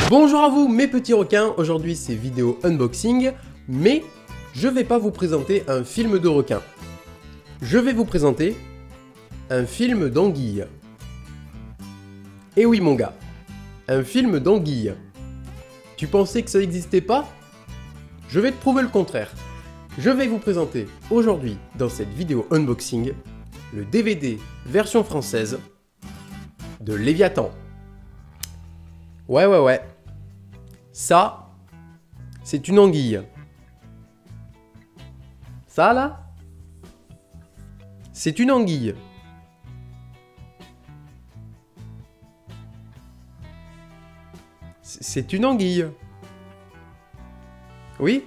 Bonjour à vous mes petits requins, aujourd'hui c'est vidéo unboxing, mais je vais pas vous présenter un film de requin. Je vais vous présenter un film d'anguille. Eh oui mon gars, un film d'anguille. Tu pensais que ça n'existait pas? Je vais te prouver le contraire. Je vais vous présenter aujourd'hui dans cette vidéo unboxing le DVD version française de Léviathan. Ouais. Ça, c'est une anguille. Ça, là, c'est une anguille. C'est une anguille. Oui?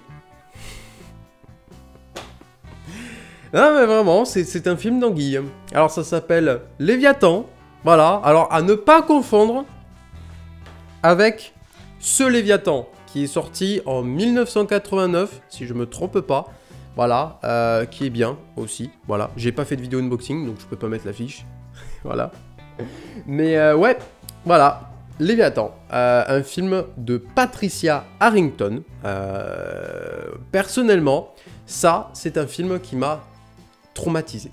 Non, mais vraiment, c'est un film d'anguille. Alors, ça s'appelle Léviathan. Voilà. Alors, à ne pas confondre avec ce Léviathan qui est sorti en 1989, si je me trompe pas. Voilà, qui est bien aussi. Voilà, j'ai pas fait de vidéo unboxing, donc je peux pas mettre l'affiche. Voilà. Mais ouais, voilà, Léviathan, un film de Patricia Harrington. Personnellement, ça, c'est un film qui m'a traumatisé.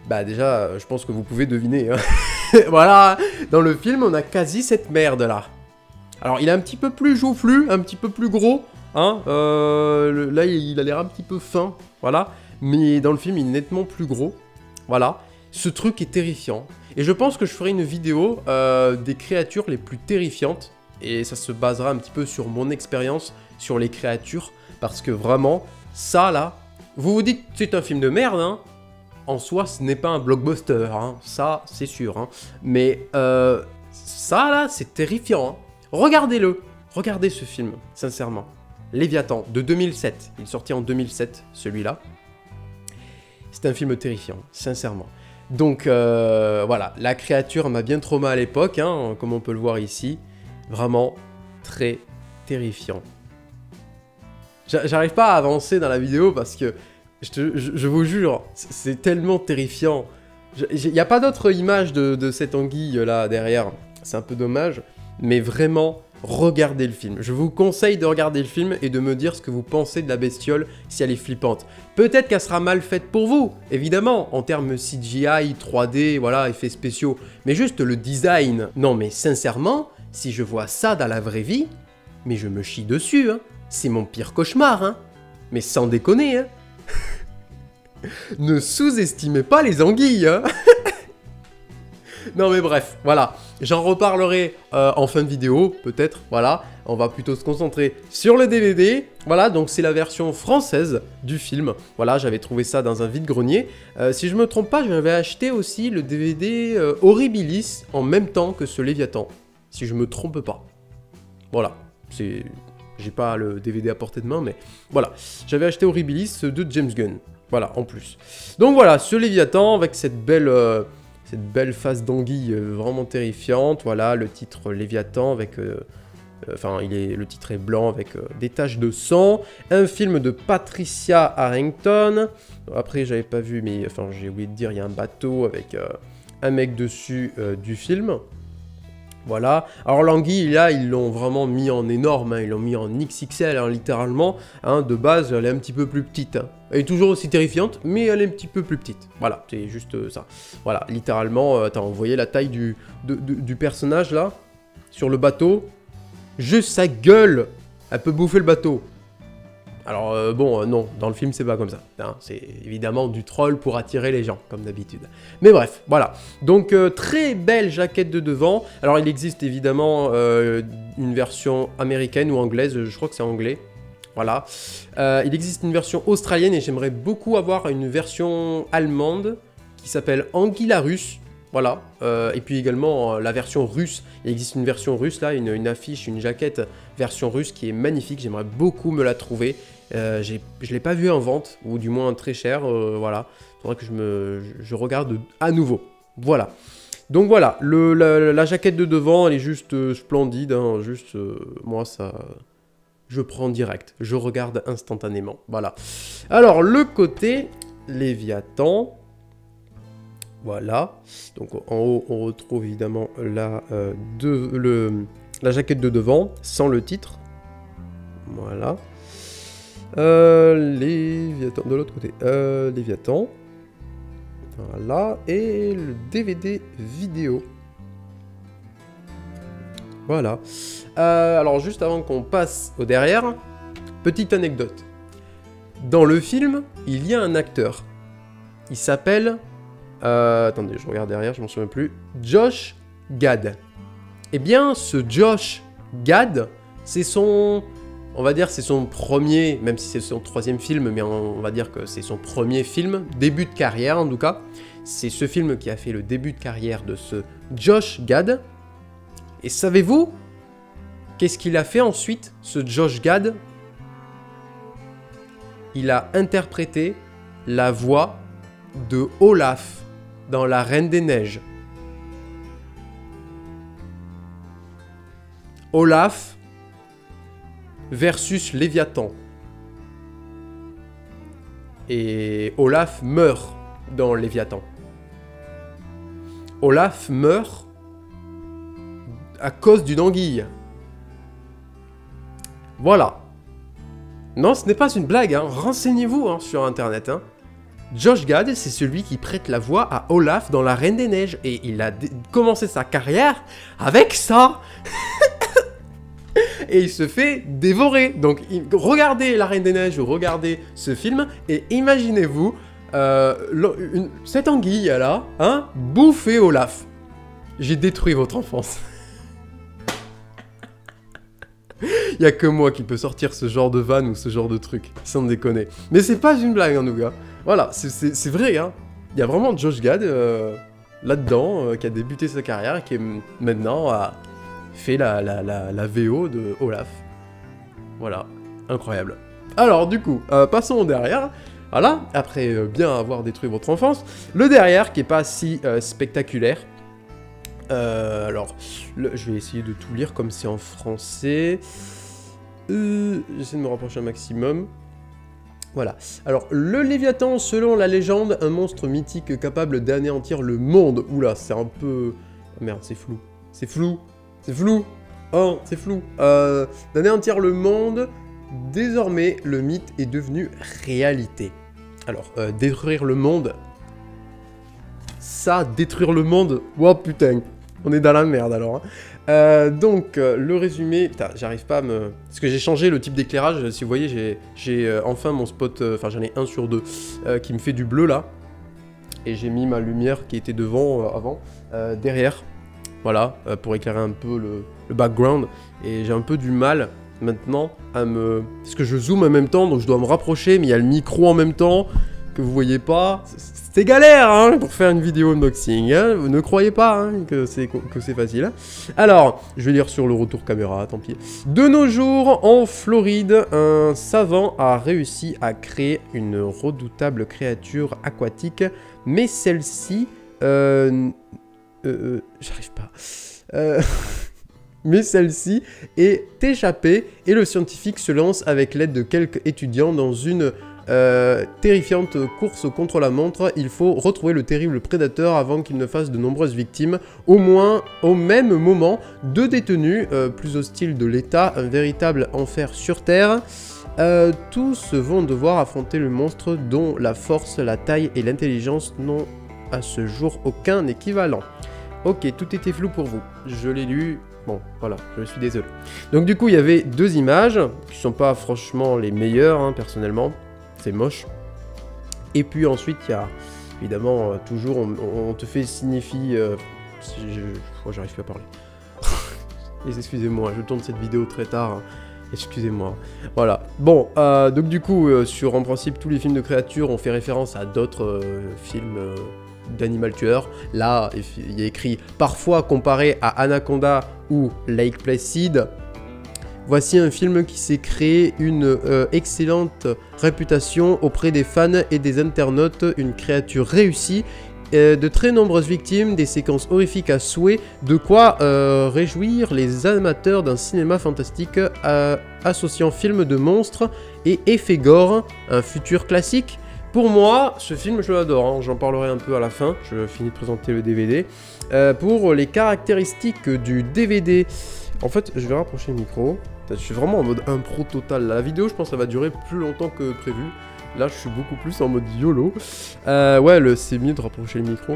Bah déjà, je pense que vous pouvez deviner. Hein. Voilà, dans le film, on a quasi cette merde là. Alors, il est un petit peu plus joufflu, un petit peu plus gros. Hein, là, il a l'air un petit peu fin, voilà. Mais dans le film, il est nettement plus gros. Voilà. Ce truc est terrifiant. Et je pense que je ferai une vidéo des créatures les plus terrifiantes. Et ça se basera un petit peu sur mon expérience sur les créatures. Parce que vraiment, ça là, vous vous dites c'est un film de merde, hein. En soi, ce n'est pas un blockbuster, hein. Ça, c'est sûr. Hein. Mais ça là, c'est terrifiant. Hein. Regardez-le. Regardez ce film, sincèrement. Léviathan, de 2007. Il est sorti en 2007, celui-là. C'est un film terrifiant, sincèrement. Donc, voilà. La créature m'a bien traumatisé à l'époque, hein, comme on peut le voir ici. Vraiment très terrifiant. J'arrive pas à avancer dans la vidéo parce que, je vous jure, c'est tellement terrifiant. Il n'y a pas d'autre image de cette anguille là derrière. C'est un peu dommage. Mais vraiment, regardez le film. Je vous conseille de regarder le film et de me dire ce que vous pensez de la bestiole si elle est flippante. Peut-être qu'elle sera mal faite pour vous, évidemment, en termes CGI, 3D, voilà, effets spéciaux. Mais juste le design. Non mais sincèrement, si je vois ça dans la vraie vie, mais je me chie dessus, hein. C'est mon pire cauchemar, hein. Mais sans déconner, hein. Ne sous-estimez pas les anguilles, hein. Non mais bref, voilà. J'en reparlerai en fin de vidéo, peut-être, voilà. On va plutôt se concentrer sur le DVD. Voilà, donc c'est la version française du film. Voilà, j'avais trouvé ça dans un vide-grenier. Si je me trompe pas, j'avais acheté aussi le DVD Horribilis en même temps que ce Léviathan. Si je me trompe pas. Voilà, c'est... J'ai pas le DVD à portée de main, mais voilà. J'avais acheté Horribilis de James Gunn. Voilà, en plus. Donc voilà, ce Léviathan avec cette belle face d'anguille vraiment terrifiante. Voilà, le titre Léviathan avec... Enfin, le titre est blanc avec des taches de sang. Un film de Patricia Harrington. Après, j'avais pas vu, mais enfin, j'ai oublié de dire, il y a un bateau avec un mec dessus du film. Voilà. Alors l'anguille, là, ils l'ont vraiment mis en énorme. Hein. Ils l'ont mis en XXL, hein, littéralement. Hein. De base, elle est un petit peu plus petite. Hein. Elle est toujours aussi terrifiante, mais elle est un petit peu plus petite. Voilà, c'est juste ça. Voilà, littéralement, attends, vous voyez la taille du personnage, là, sur le bateau. Juste sa gueule, elle peut bouffer le bateau. Alors, bon, non, dans le film, c'est pas comme ça. Hein. C'est évidemment du troll pour attirer les gens, comme d'habitude. Mais bref, voilà. Donc, très belle jaquette de devant. Alors, il existe évidemment une version américaine ou anglaise, je crois que c'est anglais. Voilà. Il existe une version australienne et j'aimerais beaucoup avoir une version allemande qui s'appelle Anguillarus. Voilà. Et puis également la version russe. Il existe une version russe là, une affiche, une jaquette version russe qui est magnifique. J'aimerais beaucoup me la trouver. Je ne l'ai pas vue en vente, ou du moins très cher. Voilà. Il faudrait que je regarde à nouveau. Voilà. Donc voilà, la jaquette de devant, elle est juste splendide. Hein, juste, moi, ça... Je prends direct, je regarde instantanément, voilà. Alors, le côté Léviathan, Voilà. Donc en haut, on retrouve évidemment la jaquette de devant, sans le titre. Voilà. Léviathan, de l'autre côté. Léviathan. Voilà. Et le DVD vidéo. Voilà. Alors juste avant qu'on passe au derrière, petite anecdote. Dans le film, il y a un acteur. Il s'appelle... attendez, je regarde derrière, je m'en souviens plus. Josh Gad. Eh bien, ce Josh Gad, c'est son... On va dire c'est son premier, même si c'est son troisième film, mais on va dire que c'est son premier film, début de carrière en tout cas. C'est ce film qui a fait le début de carrière de ce Josh Gad. Et savez-vous qu'est-ce qu'il a fait ensuite, ce Josh Gad? Il a interprété la voix de Olaf dans La Reine des Neiges. Olaf versus Léviathan. Et Olaf meurt dans Léviathan. Olaf meurt à cause d'une anguille. Voilà. Non, ce n'est pas une blague, hein. Renseignez-vous hein, sur internet. Hein. Josh Gad, c'est celui qui prête la voix à Olaf dans La Reine des Neiges. Et il a commencé sa carrière avec ça. Et il se fait dévorer. Donc regardez La Reine des Neiges ou regardez ce film et imaginez-vous cette anguille là, hein, bouffer Olaf. J'ai détruit votre enfance. Il y a que moi qui peux sortir ce genre de vanne ou ce genre de truc, sans déconner. Mais c'est pas une blague en tout cas. Voilà, c'est vrai, hein. Il y a vraiment Josh Gad là-dedans qui a débuté sa carrière et qui est maintenant fait la VO de Olaf. Voilà, incroyable. Alors du coup, passons au derrière. Voilà, après bien avoir détruit votre enfance, le derrière qui est pas si spectaculaire. Alors, je vais essayer de tout lire comme c'est en français. J'essaie de me rapprocher un maximum. Voilà. Alors, le Léviathan, selon la légende, un monstre mythique capable d'anéantir le monde. Oula, c'est un peu... Oh, merde, c'est flou. C'est flou. C'est flou. Oh, c'est flou. D'anéantir le monde, désormais, le mythe est devenu réalité. Alors, détruire le monde... Ça, détruire le monde... Oh, putain. On est dans la merde, alors. Hein. Donc, le résumé... Putain, j'arrive pas à me... Parce que j'ai changé le type d'éclairage. Si vous voyez, j'ai enfin mon spot... Enfin, j'en ai un sur deux qui me fait du bleu, là. Et j'ai mis ma lumière qui était devant, avant, derrière. Voilà, pour éclairer un peu le background. Et j'ai un peu du mal, maintenant, à me... Parce que je zoome en même temps, donc je dois me rapprocher, mais il y a le micro en même temps, que vous voyez pas. C'est galère, hein, pour faire une vidéo unboxing. Hein. Vous ne croyez pas hein, que c'est facile. Alors, je vais lire sur le retour caméra, tant pis. De nos jours, en Floride, un savant a réussi à créer une redoutable créature aquatique, mais celle-ci... j'arrive pas. Mais celle-ci est échappée et le scientifique se lance avec l'aide de quelques étudiants dans une terrifiante course contre la montre. Il faut retrouver le terrible prédateur avant qu'il ne fasse de nombreuses victimes. Au moins, au même moment, deux détenus plus hostiles de l'État, un véritable enfer sur Terre. Tous vont devoir affronter le monstre dont la force, la taille et l'intelligence n'ont à ce jour aucun équivalent. Ok, tout était flou pour vous. Je l'ai lu. Bon, voilà, je suis désolé. Donc du coup, il y avait deux images qui sont pas franchement les meilleures, hein, personnellement. C'est moche. Et puis ensuite, il y a évidemment toujours, on te fait signifier... j'arrive plus à parler. Excusez-moi, je tourne cette vidéo très tard. Hein. Excusez-moi. Voilà. Bon, donc du coup, en principe, tous les films de créatures ont fait référence à d'autres films... d'animal tueur. Là, il y a écrit parfois comparé à Anaconda ou Lake Placid. Voici un film qui s'est créé une excellente réputation auprès des fans et des internautes, une créature réussie, de très nombreuses victimes, des séquences horrifiques à souhait, de quoi réjouir les amateurs d'un cinéma fantastique associant films de monstres et effets gore, un futur classique. Pour moi, ce film, je l'adore, hein. J'en parlerai un peu à la fin, je finis de présenter le DVD. Pour les caractéristiques du DVD, en fait, je vais rapprocher le micro. Je suis vraiment en mode impro total. La vidéo, je pense que ça va durer plus longtemps que prévu. Là, je suis beaucoup plus en mode YOLO. Ouais, c'est mieux de rapprocher le micro.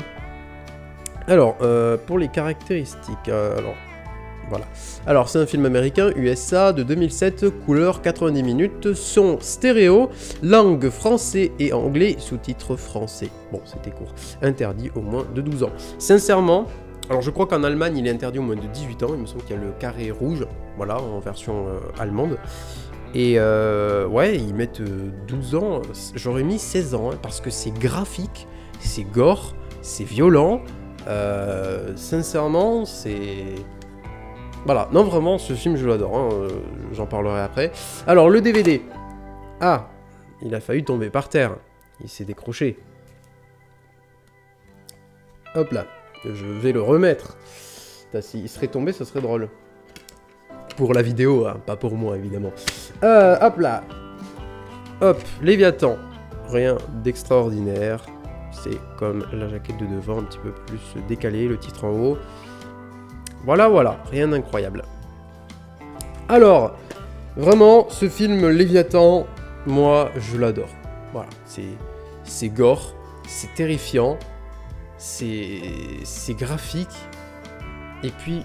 Alors, pour les caractéristiques, alors... Voilà. Alors, c'est un film américain, USA, de 2007, couleur 90 minutes, son stéréo, langue français et anglais, sous-titres français. Bon, c'était court. Interdit au moins de 12 ans. Sincèrement, alors je crois qu'en Allemagne, il est interdit au moins de 18 ans. Il me semble qu'il y a le carré rouge, voilà, en version allemande. Et ouais, ils mettent 12 ans. J'aurais mis 16 ans, hein, parce que c'est graphique, c'est gore, c'est violent. Sincèrement, c'est... Voilà, non vraiment, ce film je l'adore, hein, j'en parlerai après. Alors, le DVD. Ah, il a failli tomber par terre. Il s'est décroché. Hop là, je vais le remettre. S'il serait tombé, ce serait drôle. Pour la vidéo, hein, pas pour moi, évidemment. Hop là. Hop, Léviathan. Rien d'extraordinaire. C'est comme la jaquette de devant, un petit peu plus décalé, le titre en haut. Voilà, voilà, rien d'incroyable. Alors, vraiment, ce film Léviathan, moi, je l'adore. Voilà, c'est gore, c'est terrifiant, c'est graphique, et puis,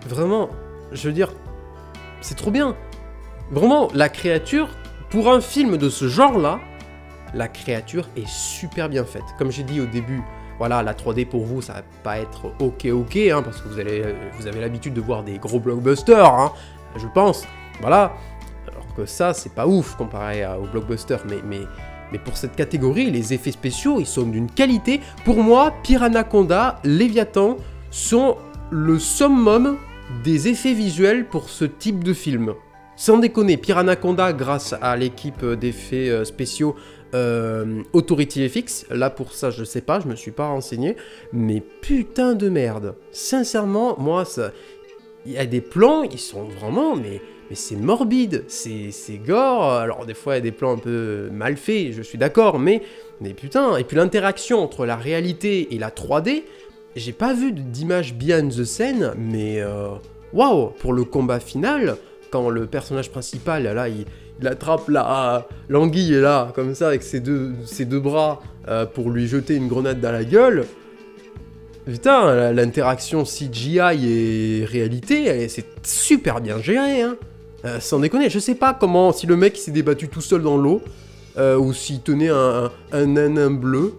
vraiment, je veux dire, c'est trop bien. Vraiment, la créature, pour un film de ce genre-là, la créature est super bien faite. Comme j'ai dit au début, voilà, la 3D pour vous, ça va pas être ok, hein, parce que vous avez l'habitude de voir des gros blockbusters, hein, je pense. Voilà. Alors que ça, c'est pas ouf comparé aux blockbusters, mais pour cette catégorie, les effets spéciaux, ils sont d'une qualité. Pour moi, Piranhaconda, Léviathan sont le summum des effets visuels pour ce type de film. Sans déconner, Piranhaconda, grâce à l'équipe d'effets spéciaux Authority FX, là pour ça je sais pas, je me suis pas renseigné, mais putain de merde. Sincèrement, moi, il y a des plans, ils sont vraiment, mais c'est morbide, c'est gore, alors des fois il y a des plans un peu mal faits, je suis d'accord, mais putain, et puis l'interaction entre la réalité et la 3D, j'ai pas vu d'image behind the scene, mais waouh, pour le combat final, quand le personnage principal, là, il attrape l'anguille, là, comme ça, avec ses deux bras, pour lui jeter une grenade dans la gueule. Putain, l'interaction CGI et réalité, c'est super bien géré, hein. Sans déconner, je sais pas comment, si le mec s'est débattu tout seul dans l'eau, ou s'il tenait un nain bleu,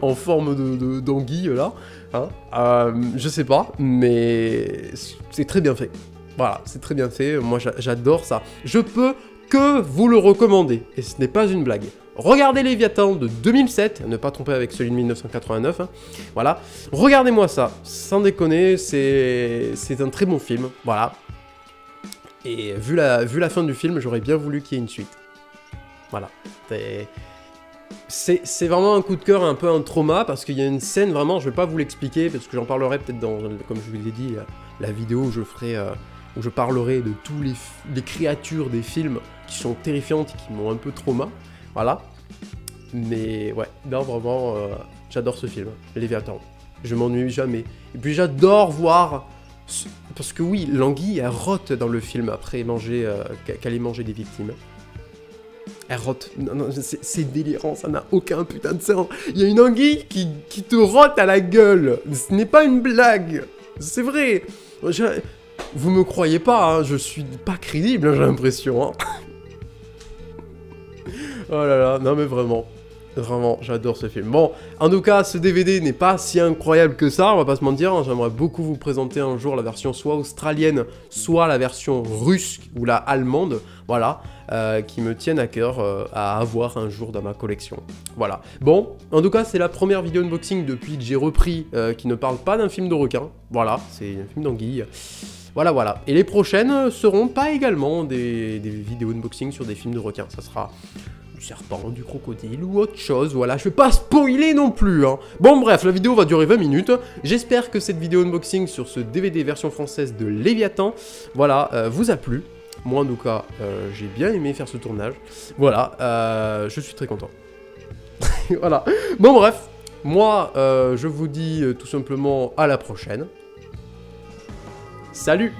en forme d'anguille, là, hein. Je sais pas, mais c'est très bien fait. Voilà, c'est très bien fait, moi j'adore ça. Je peux que vous le recommander, et ce n'est pas une blague. Regardez Léviathan de 2007, ne pas tromper avec celui de 1989, hein. Voilà. Regardez-moi ça, sans déconner, c'est un très bon film, voilà. Et vu la fin du film, j'aurais bien voulu qu'il y ait une suite. Voilà. C'est vraiment un coup de cœur, un peu un trauma, parce qu'il y a une scène, vraiment, je vais pas vous l'expliquer, parce que j'en parlerai peut-être dans, comme je vous l'ai dit, la vidéo où je ferai... où je parlerai de tous les créatures des films qui sont terrifiantes et qui m'ont un peu trauma, voilà. Mais ouais, non, vraiment, j'adore ce film, Léviathan. Je m'ennuie jamais. Et puis j'adore voir... Parce que oui, l'anguille, elle rote dans le film après manger, qu'elle ait mangé des victimes. Elle rote. Non, c'est délirant, ça n'a aucun putain de sens. Il y a une anguille qui te rote à la gueule. Ce n'est pas une blague. C'est vrai. Vous me croyez pas, hein, je suis pas crédible, hein, j'ai l'impression. Hein. Oh là là, non mais vraiment. Vraiment, j'adore ce film. Bon, en tout cas, ce DVD n'est pas si incroyable que ça, on va pas se mentir. Hein, j'aimerais beaucoup vous présenter un jour la version soit australienne, soit la version russe ou la allemande, voilà, qui me tiennent à cœur à avoir un jour dans ma collection. Voilà. Bon, en tout cas, c'est la première vidéo unboxing depuis que j'ai repris qui ne parle pas d'un film de requin. Voilà, c'est un film d'anguille. Voilà, voilà. Et les prochaines seront pas également des vidéos unboxing sur des films de requins. Ça sera du serpent, du crocodile ou autre chose. Voilà, je vais pas spoiler non plus, hein. Bon, bref, la vidéo va durer 20 minutes. J'espère que cette vidéo unboxing sur ce DVD version française de Léviathan, voilà, vous a plu. Moi, en tout cas, j'ai bien aimé faire ce tournage. Voilà, je suis très content. Voilà. Bon, bref. Moi, je vous dis tout simplement à la prochaine. Salut!